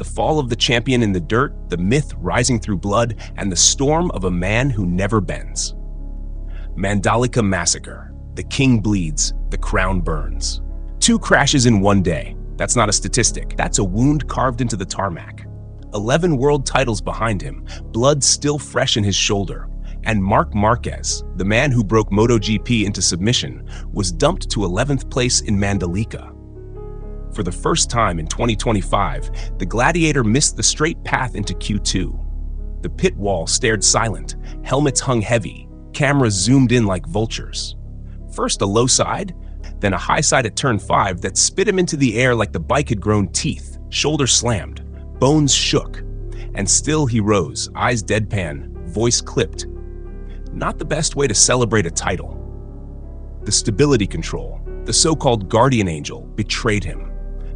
The fall of the champion in the dirt, the myth rising through blood, and the storm of a man who never bends. Mandalika Massacre. The king bleeds, the crown burns. 2 crashes in one day. That's not a statistic. That's a wound carved into the tarmac. 11 world titles behind him, blood still fresh in his shoulder. And Marc Márquez, the man who broke MotoGP into submission, was dumped to 11th place in Mandalika. For the first time in 2025, the gladiator missed the straight path into Q2. The pit wall stared silent, helmets hung heavy, cameras zoomed in like vultures. First a low side, then a high side at turn 5 that spit him into the air like the bike had grown teeth, shoulder slammed, bones shook. And still he rose, eyes deadpan, voice clipped. Not the best way to celebrate a title. The stability control, the so-called guardian angel, betrayed him.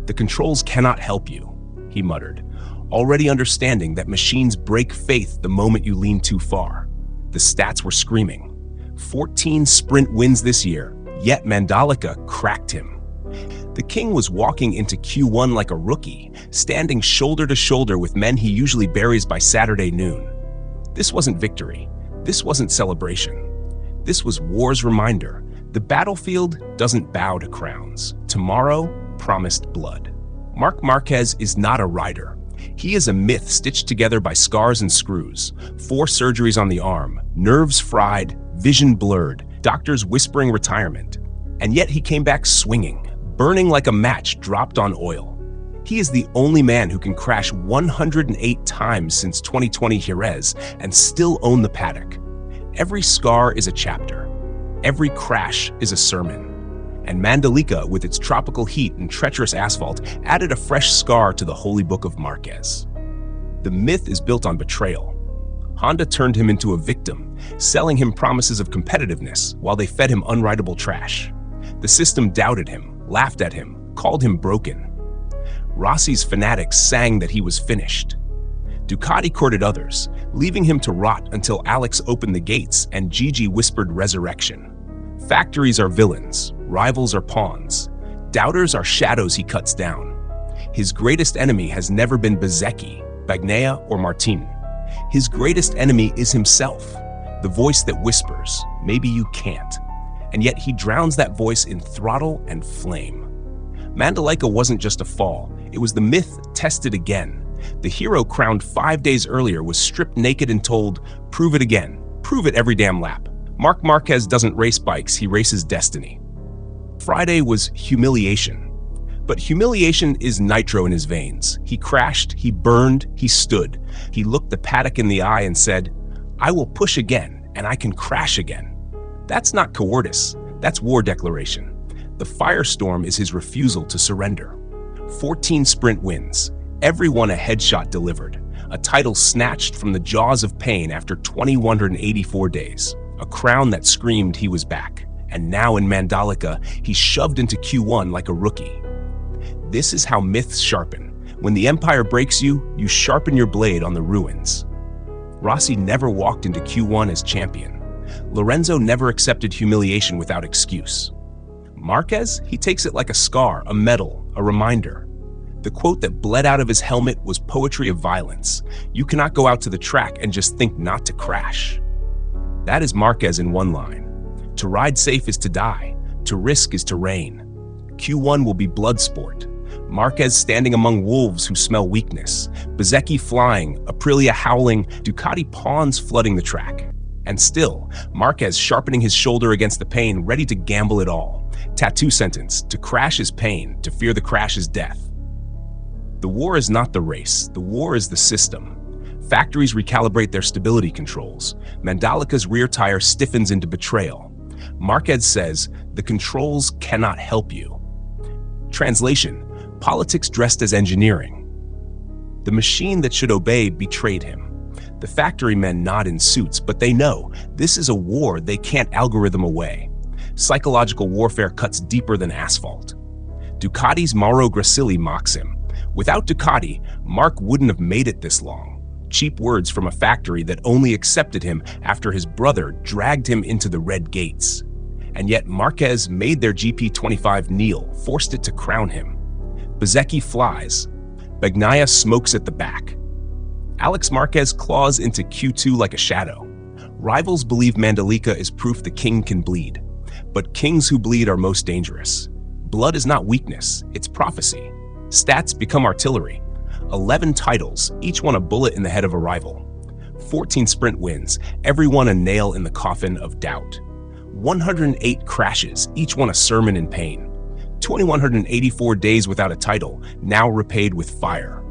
"The controls cannot help you," he muttered, already understanding that machines break faith the moment you lean too far. The stats were screaming. 14 sprint wins this year, yet Mandalika cracked him. The king was walking into Q1 like a rookie, standing shoulder to shoulder with men he usually buries by Saturday noon. This wasn't victory. This wasn't celebration. This was war's reminder. The battlefield doesn't bow to crowns. Tomorrow promised blood. Marc Márquez is not a rider. He is a myth stitched together by scars and screws. 4 surgeries on the arm, nerves fried, vision blurred, doctors whispering retirement. And yet he came back swinging, burning like a match dropped on oil. He is the only man who can crash 108 times since 2020 Jerez and still own the paddock. Every scar is a chapter. Every crash is a sermon. And Mandalika, with its tropical heat and treacherous asphalt, added a fresh scar to the holy book of Márquez. The myth is built on betrayal. Honda turned him into a victim, selling him promises of competitiveness while they fed him unrideable trash. The system doubted him, laughed at him, called him broken. Rossi's fanatics sang that he was finished. Ducati courted others, leaving him to rot until Alex opened the gates and Gigi whispered resurrection. Factories are villains, rivals are pawns, doubters are shadows he cuts down. His greatest enemy has never been Bezzecchi, Bagnaia, or Martin. His greatest enemy is himself, the voice that whispers, maybe you can't. And yet he drowns that voice in throttle and flame. Mandalika wasn't just a fall, it was the myth tested again. The hero crowned 5 days earlier was stripped naked and told, "Prove it again, prove it every damn lap." Marc Márquez doesn't race bikes, he races destiny. Friday was humiliation. But humiliation is nitro in his veins. He crashed, he burned, he stood. He looked the paddock in the eye and said, "I will push again, and I can crash again." That's not cowardice, that's war declaration. The firestorm is his refusal to surrender. 14 sprint wins, every one a headshot delivered, a title snatched from the jaws of pain after 2,184 days, a crown that screamed he was back. And now in Mandalika, he's shoved into Q1 like a rookie. This is how myths sharpen. When the empire breaks you, you sharpen your blade on the ruins. Rossi never walked into Q1 as champion. Lorenzo never accepted humiliation without excuse. Márquez, he takes it like a scar, a medal, a reminder. The quote that bled out of his helmet was poetry of violence. You cannot go out to the track and just think not to crash. That is Márquez in one line. To ride safe is to die. To risk is to reign. Q1 will be blood sport. Márquez standing among wolves who smell weakness. Bezzecchi flying, Aprilia howling, Ducati pawns flooding the track. And still, Márquez sharpening his shoulder against the pain, ready to gamble it all. Tattoo sentence, to crash is pain, to fear the crash is death. The war is not the race, the war is the system. Factories recalibrate their stability controls. Mandalika's rear tire stiffens into betrayal. Márquez says, the controls cannot help you. Translation, politics dressed as engineering. The machine that should obey betrayed him. The factory men nod in suits, but they know this is a war they can't algorithm away. Psychological warfare cuts deeper than asphalt. Ducati's Mauro Gracilli mocks him. Without Ducati, Marc wouldn't have made it this long. Cheap words from a factory that only accepted him after his brother dragged him into the red gates. And yet Márquez made their GP25 kneel, forced it to crown him. Bezzecchi flies. Bagnaia smokes at the back. Alex Marquez claws into Q2 like a shadow. Rivals believe Mandalika is proof the king can bleed. But kings who bleed are most dangerous. Blood is not weakness, it's prophecy. Stats become artillery. 11 titles, each one a bullet in the head of a rival. 14 sprint wins, every one a nail in the coffin of doubt. 108 crashes, each one a sermon in pain. 2,184 days without a title, now repaid with fire.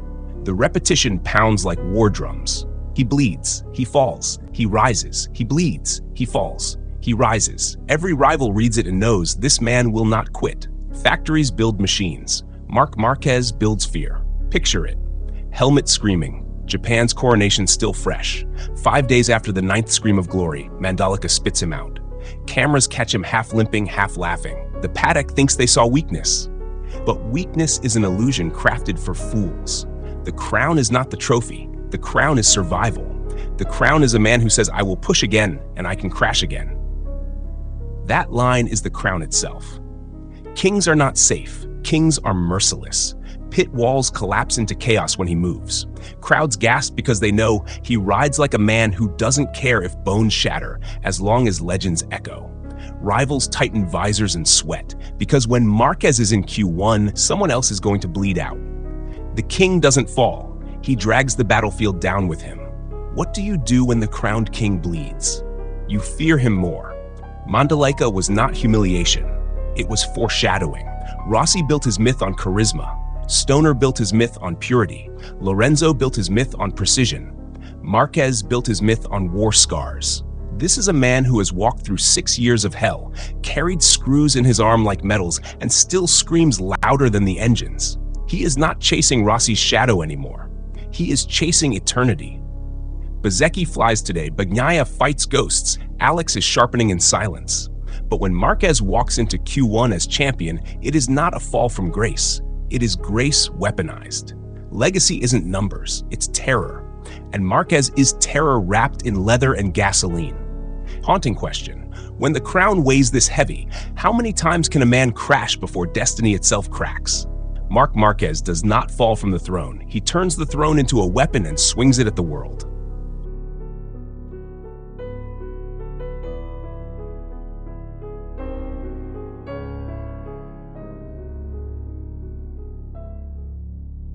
The repetition pounds like war drums. He bleeds, he falls, he rises, he bleeds, he falls, he rises. Every rival reads it and knows this man will not quit. Factories build machines. Marc Márquez builds fear. Picture it. Helmet screaming. Japan's coronation still fresh. 5 days after the 9th scream of glory, Mandalika spits him out. Cameras catch him half limping, half laughing. The paddock thinks they saw weakness. But weakness is an illusion crafted for fools. The crown is not the trophy. The crown is survival. The crown is a man who says, I will push again, and I can crash again. That line is the crown itself. Kings are not safe. Kings are merciless. Pit walls collapse into chaos when he moves. Crowds gasp because they know he rides like a man who doesn't care if bones shatter as long as legends echo. Rivals tighten visors and sweat because when Marquez is in Q1, someone else is going to bleed out. The king doesn't fall. He drags the battlefield down with him. What do you do when the crowned king bleeds? You fear him more. Mandalika was not humiliation. It was foreshadowing. Rossi built his myth on charisma. Stoner built his myth on purity. Lorenzo built his myth on precision. Marquez built his myth on war scars. This is a man who has walked through 6 years of hell, carried screws in his arm like medals, and still screams louder than the engines. He is not chasing Rossi's shadow anymore. He is chasing eternity. Bezecchi flies today, Bagnaia fights ghosts, Alex is sharpening in silence. But when Marquez walks into Q1 as champion, it is not a fall from grace. It is grace weaponized. Legacy isn't numbers, it's terror. And Marquez is terror wrapped in leather and gasoline. Haunting question. When the crown weighs this heavy, how many times can a man crash before destiny itself cracks? Marc Márquez does not fall from the throne. He turns the throne into a weapon and swings it at the world.